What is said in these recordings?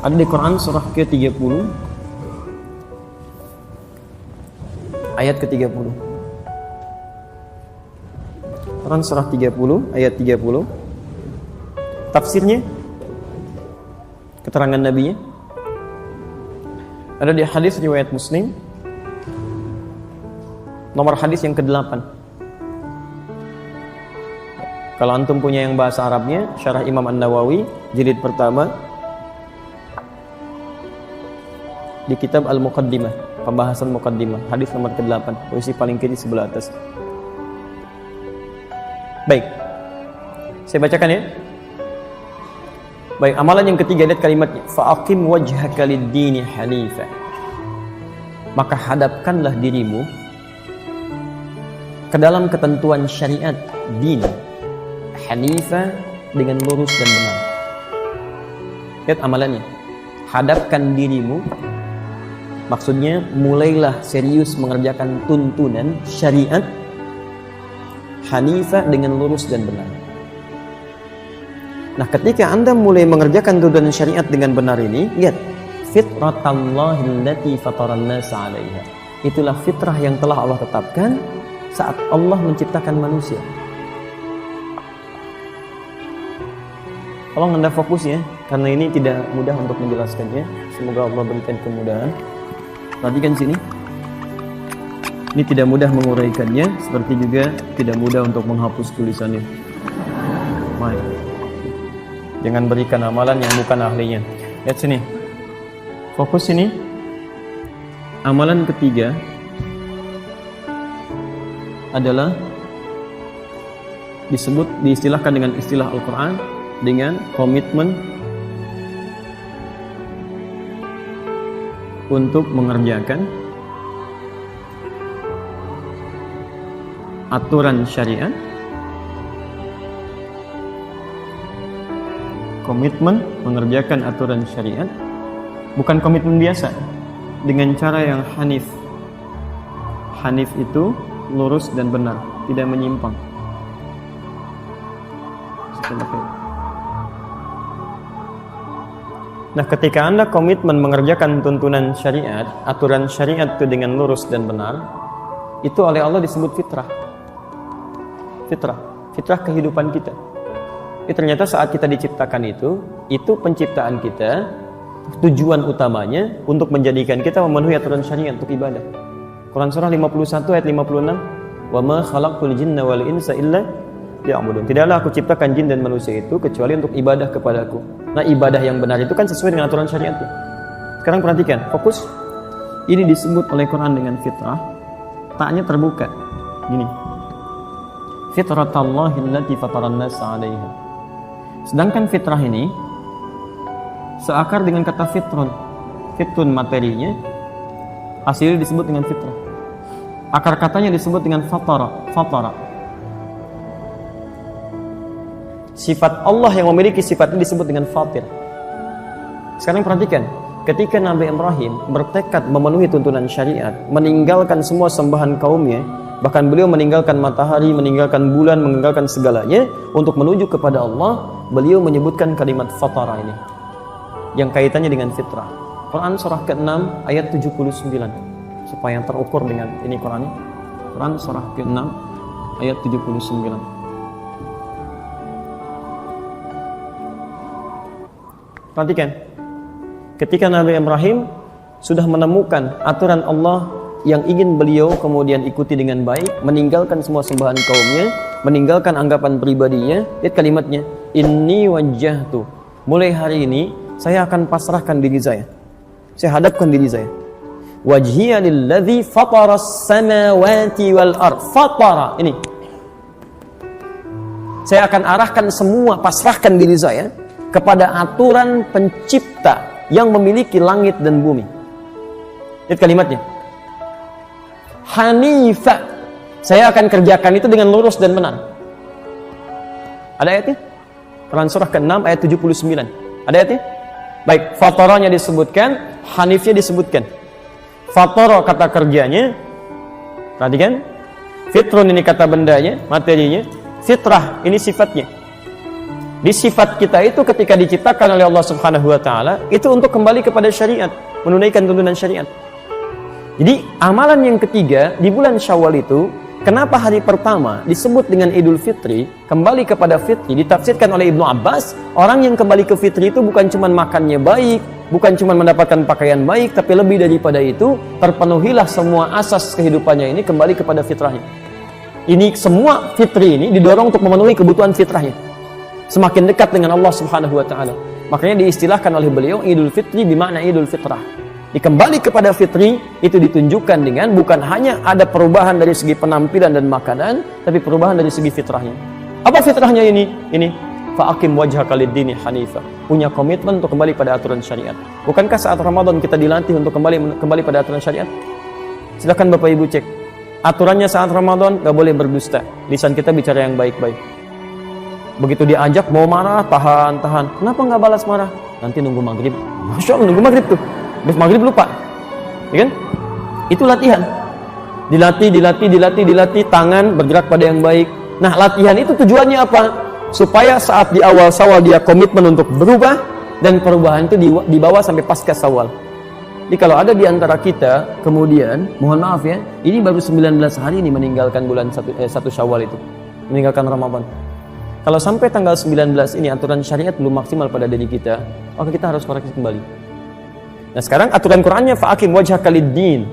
Ada di Quran surah ke-30 ayat ke-30. Quran surah 30 ayat 30. Tafsirnya, keterangan nabinya ada di hadis riwayat Muslim, nomor hadis yang ke-8. Kalau antum punya yang bahasa Arabnya, Syarah Imam An-Nawawi jilid pertama di kitab Al-Muqaddimah, pembahasan Muqaddimah, hadis nomor ke-8, posisi paling kiri sebelah atas. Baik, saya bacakan ya. Baik, amalan yang ketiga, lihat kalimatnya, fa'aqim wajhaka lid-dini hanifa. Maka hadapkanlah dirimu ke dalam ketentuan syariat din hanifa, dengan lurus dan benar. Lihat amalannya, hadapkan dirimu, maksudnya mulailah serius mengerjakan tuntunan syariat hanifa, dengan lurus dan benar. Nah, ketika Anda mulai mengerjakan tuntunan syariat dengan benar ini, lihat, fitratallahi allati fataran nasa 'alaiha. Itulah fitrah yang telah Allah tetapkan saat Allah menciptakan manusia. Tolong Anda fokus ya, karena ini tidak mudah untuk menjelaskannya. Semoga Allah berikan kemudahan. Perhatikan sini. Ini tidak mudah menguraikannya, seperti juga tidak mudah untuk menghapus tulisannya. Baik. Jangan berikan amalan yang bukan ahlinya. Lihat sini. Fokus sini. Amalan ketiga adalah diistilahkan dengan istilah Al-Quran dengan komitmen untuk mengerjakan aturan syariat, komitmen mengerjakan aturan syariat, bukan komitmen biasa, dengan cara yang hanif. Hanif itu lurus dan benar, tidak menyimpang. Nah, ketika Anda komitmen mengerjakan tuntunan syariat, aturan syariat itu dengan lurus dan benar, itu oleh Allah disebut fitrah. Fitrah kehidupan kita. Ternyata saat kita diciptakan itu penciptaan kita, tujuan utamanya untuk menjadikan kita memenuhi aturan syariat untuk ibadah. Quran surah 51 ayat 56, wa ma khalaqtul jinna wal insa illa liya'budun. Tidaklah aku ciptakan jin dan manusia itu kecuali untuk ibadah kepadaku. Nah, ibadah yang benar itu kan sesuai dengan aturan syariat. Sekarang perhatikan, fokus. Ini disebut oleh Quran dengan fitrah. Taknya terbuka. Gini. Fitratallahi allati fataran nasa 'alaiha. Sedangkan fitrah ini seakar dengan kata fitrun. Fitrun materinya, hasilnya disebut dengan fitrah. Akar katanya disebut dengan fatara. Sifat Allah yang memiliki sifat ini disebut dengan fatir. Sekarang perhatikan, ketika Nabi Ibrahim bertekad memenuhi tuntunan syariat, meninggalkan semua sembahan kaumnya, bahkan beliau meninggalkan matahari, meninggalkan bulan, meninggalkan segalanya untuk menuju kepada Allah, beliau menyebutkan kalimat fatara ini yang kaitannya dengan fitrah. Quran surah ke-6 ayat 79, supaya terukur dengan ini Qurannya. Quran surah ke-6 ayat 79. Perhatikan, ketika Nabi Ibrahim sudah menemukan aturan Allah yang ingin beliau kemudian ikuti dengan baik, meninggalkan semua sembahan kaumnya, meninggalkan anggapan pribadinya, lihat kalimatnya, inni wajjahtu, mulai hari ini saya akan pasrahkan diri saya hadapkan diri saya, wajhiya lilladzi fataras samawati wal ard. Fatara ini, saya akan arahkan semua, pasrahkan diri saya kepada aturan pencipta yang memiliki langit dan bumi. Lihat kalimatnya, hanifa, saya akan kerjakan itu dengan lurus dan benar. Ada ayatnya? Quran surah ke-6 ayat 79. Ada ayatnya? Baik, fataranya disebutkan, hanifnya disebutkan. Fatara kata kerjanya, perhatikan, fitrun ini kata bendanya, materinya, fitrah ini sifatnya. Di sifat kita itu ketika diciptakan oleh Allah Subhanahu wa taala itu untuk kembali kepada syariat, menunaikan tuntunan syariat. Jadi amalan yang ketiga di bulan Syawal itu, kenapa hari pertama disebut dengan Idul Fitri, kembali kepada fitri, ditafsirkan oleh Ibnu Abbas, orang yang kembali ke fitri itu bukan cuma makannya baik, bukan cuma mendapatkan pakaian baik, tapi lebih daripada itu, terpenuhilah semua asas kehidupannya ini kembali kepada fitrahnya. Ini semua fitri ini didorong untuk memenuhi kebutuhan fitrahnya. Semakin dekat dengan Allah Subhanahu wa taala. Makanya diistilahkan oleh beliau Idul Fitri bermakna Idul Fitrah. Dikembali kepada fitri itu ditunjukkan dengan bukan hanya ada perubahan dari segi penampilan dan makanan, tapi perubahan dari segi fitrahnya. Apa fitrahnya ini? Ini fa'aqim wajhaka lid-dini hanifa. Punya komitmen untuk kembali pada aturan syariat. Bukankah saat Ramadan kita dilatih untuk kembali pada aturan syariat? Silakan Bapak Ibu cek. Aturannya saat Ramadan nggak boleh berdusta. Lisan kita bicara yang baik-baik. Begitu diajak mau marah, tahan. Kenapa nggak balas marah? Nanti nunggu maghrib. Masya Allah, nunggu maghrib tuh. Habis maghrib lupa. Ya kan? Itu latihan. Dilatih, tangan bergerak pada yang baik. Nah, latihan itu tujuannya apa? Supaya saat di awal Syawal dia komitmen untuk berubah, dan perubahan itu dibawa sampai pasca Syawal. Jadi kalau ada di antara kita, kemudian, mohon maaf ya, ini baru 19 hari ini meninggalkan bulan 1 Syawal itu. Meninggalkan Ramadan. Kalau sampai tanggal 19 ini aturan syariat belum maksimal pada diri kita, maka kita harus koreksi kembali. Nah sekarang aturan Qur'annya fa'aqim wajhaka lid-din.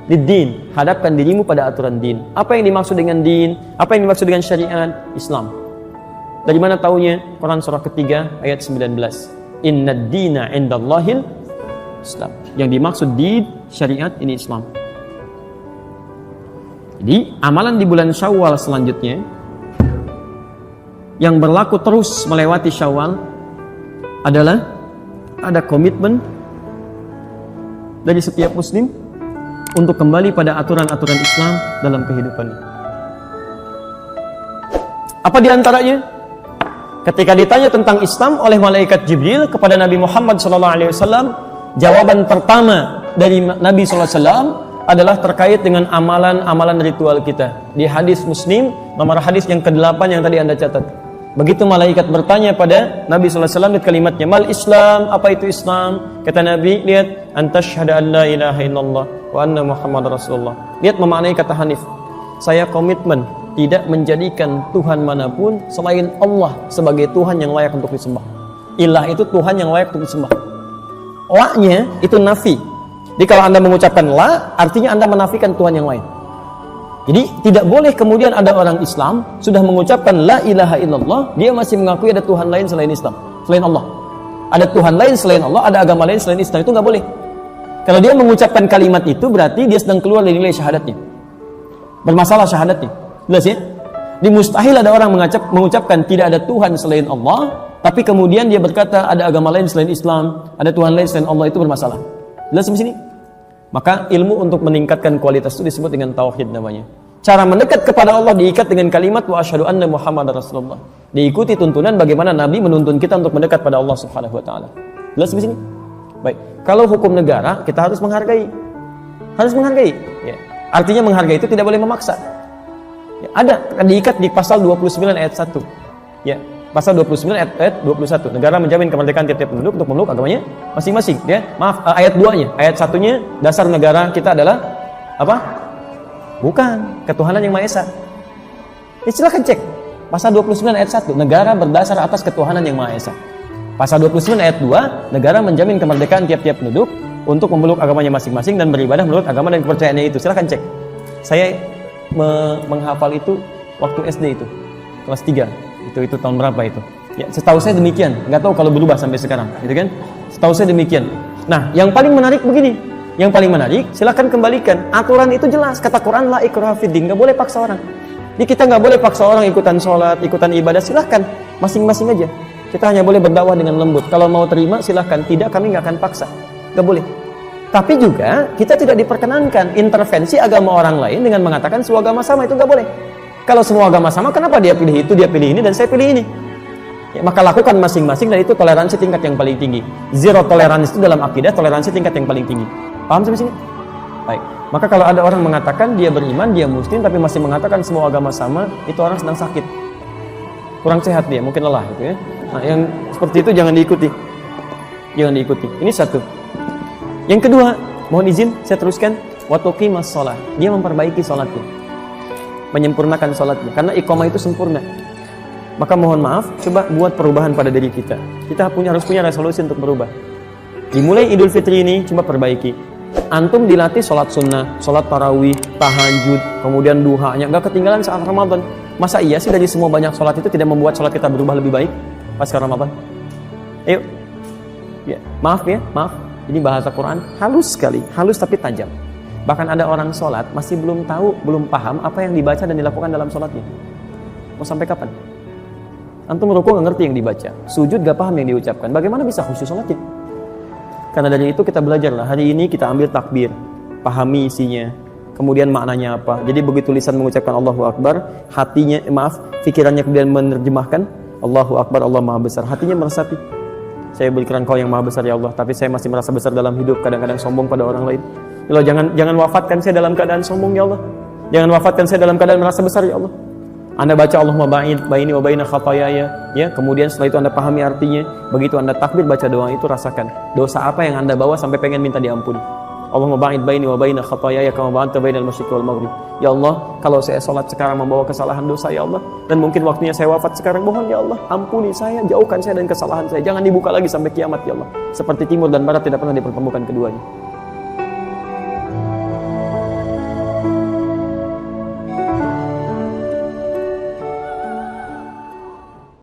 Lid-din, hadapkan dirimu pada aturan din. Apa yang dimaksud dengan din? Apa yang dimaksud dengan syariat? Islam. Dari mana taunya? Quran surah ketiga ayat 19. Innad dina indallahil Islam. Yang dimaksud din, syariat ini Islam. Jadi amalan di bulan Syawal selanjutnya yang berlaku terus melewati Syawal adalah ada komitmen dari setiap muslim untuk kembali pada aturan-aturan Islam dalam kehidupannya. Apa diantaranya? Ketika ditanya tentang Islam oleh malaikat Jibril kepada Nabi Muhammad SAW, jawaban pertama dari Nabi SAW adalah terkait dengan amalan-amalan ritual kita. Di hadis Muslim, nomor hadis yang ke-8 yang tadi Anda catat. Begitu malaikat bertanya pada Nabi SAW, lihat kalimatnya, mal Islam, apa itu Islam? Kata Nabi, lihat, antasyhada an la ilaha illallah wa anna Muhammad Rasulullah. Lihat memaknai kata Hanif, saya komitmen tidak menjadikan Tuhan manapun selain Allah sebagai Tuhan yang layak untuk disembah. Ilah itu Tuhan yang layak untuk disembah. La-nya itu nafi. Jadi kalau Anda mengucapkan la, artinya Anda menafikan Tuhan yang lain. Jadi tidak boleh kemudian ada orang Islam sudah mengucapkan la ilaha illallah, dia masih mengakui ada Tuhan lain selain Islam, selain Allah. Ada Tuhan lain selain Allah, ada agama lain selain Islam, itu nggak boleh. Kalau dia mengucapkan kalimat itu berarti dia sedang keluar dari nilai syahadatnya. Bermasalah syahadatnya. Jelas ya? Di mustahil ada orang mengucapkan tidak ada Tuhan selain Allah, tapi kemudian dia berkata ada agama lain selain Islam, ada Tuhan lain selain Allah, itu bermasalah. Jelas sampai sini? Maka ilmu untuk meningkatkan kualitas itu disebut dengan tauhid namanya. Cara mendekat kepada Allah diikat dengan kalimat wa asyhadu anna Muhammadar Rasulullah. Diikuti tuntunan bagaimana Nabi menuntun kita untuk mendekat pada Allah Subhanahu wa taala. Jelas di sini? Baik. Kalau hukum negara kita harus menghargai. Harus menghargai, ya. Artinya menghargai itu tidak boleh memaksa. Ya, ada diikat di pasal 29 ayat 1. Ya. Pasal 29 ayat 21. Negara menjamin kemerdekaan tiap-tiap penduduk untuk memeluk agamanya masing-masing, ya. Maaf, ayat 2-nya. Ayat 1-nya dasar negara kita adalah apa? Bukan ketuhanan yang Maha Esa. Ya, silakan cek. Pasal 29 ayat 1, negara berdasar atas ketuhanan yang Maha Esa. Pasal 29 ayat 2, negara menjamin kemerdekaan tiap-tiap penduduk untuk memeluk agamanya masing-masing dan beribadah menurut agama dan kepercayaannya itu. Silakan cek. Saya menghafal itu waktu SD itu. Kelas 3. Itu tahun berapa itu? Ya, setahu saya demikian. Nggak tahu kalau berubah sampai sekarang, gitu kan? Setahu saya demikian. Nah, yang paling menarik begini. Yang paling menarik, silakan kembalikan. Aturan itu jelas. Kata Quran, la ikraha fid din. Nggak boleh paksa orang. Jadi kita nggak boleh paksa orang ikutan sholat, ikutan ibadah. Silahkan, masing-masing aja. Kita hanya boleh berdakwah dengan lembut. Kalau mau terima, silahkan. Tidak, kami nggak akan paksa. Nggak boleh. Tapi juga kita tidak diperkenankan intervensi agama orang lain dengan mengatakan semua agama sama, itu nggak boleh. Kalau semua agama sama, kenapa dia pilih itu, dia pilih ini, dan saya pilih ini? Ya, maka lakukan masing-masing, dan itu toleransi tingkat yang paling tinggi. Zero toleransi itu dalam akidah, toleransi tingkat yang paling tinggi. Paham sampai sini? Baik. Maka kalau ada orang mengatakan dia beriman, dia muslim, tapi masih mengatakan semua agama sama, itu orang sedang sakit. Kurang sehat dia, mungkin lelah gitu ya. Nah, yang seperti itu jangan diikuti. Jangan diikuti. Ini satu. Yang kedua, mohon izin saya teruskan. Wa tuqimas shalah. Dia memperbaiki salatnya. Menyempurnakan salatnya karena iqamah itu sempurna. Maka mohon maaf, coba buat perubahan pada diri kita. Kita harus punya resolusi untuk berubah. Dimulai Idul Fitri ini, coba perbaiki. Antum dilatih sholat sunnah, sholat tarawih, tahajud, kemudian duhanya, nggak ketinggalan saat Ramadan. Masa iya sih dari semua banyak sholat itu tidak membuat sholat kita berubah lebih baik pasca Ramadan? Ayo, ya, maaf. Ini bahasa Quran halus sekali, halus tapi tajam. Bahkan ada orang sholat masih belum tahu, belum paham apa yang dibaca dan dilakukan dalam sholatnya. Mau sampai kapan? Antum rukuk nggak ngerti yang dibaca, sujud gak paham yang diucapkan. Bagaimana bisa khusyuk sholatnya? Karena dari itu kita belajarlah. Hari ini kita ambil takbir, pahami isinya, kemudian maknanya apa. Jadi begitu lisan mengucapkan Allahu Akbar, hatinya, pikirannya kemudian menerjemahkan Allahu Akbar, Allah Maha Besar. Hatinya meresapi, saya berikrar Engkau yang Maha Besar ya Allah, tapi saya masih merasa besar dalam hidup, kadang-kadang sombong pada orang lain. Ya Allah, jangan wafatkan saya dalam keadaan sombong ya Allah. Jangan wafatkan saya dalam keadaan merasa besar ya Allah. Anda baca Allahumma baini wa baina khatayaya, ya, kemudian setelah itu Anda pahami artinya, begitu Anda takbir baca doa itu rasakan dosa apa yang Anda bawa sampai pengen minta diampuni. Allahumma baini wa baina khatayaya kama ba'adta bainal masyriqi wal maghrib. Ya Allah, kalau saya salat sekarang membawa kesalahan dosa ya Allah, dan mungkin waktunya saya wafat sekarang, mohon ya Allah, ampuni saya, jauhkan saya dari kesalahan saya. Jangan dibuka lagi sampai kiamat ya Allah. Seperti timur dan barat tidak pernah dipertemukan keduanya.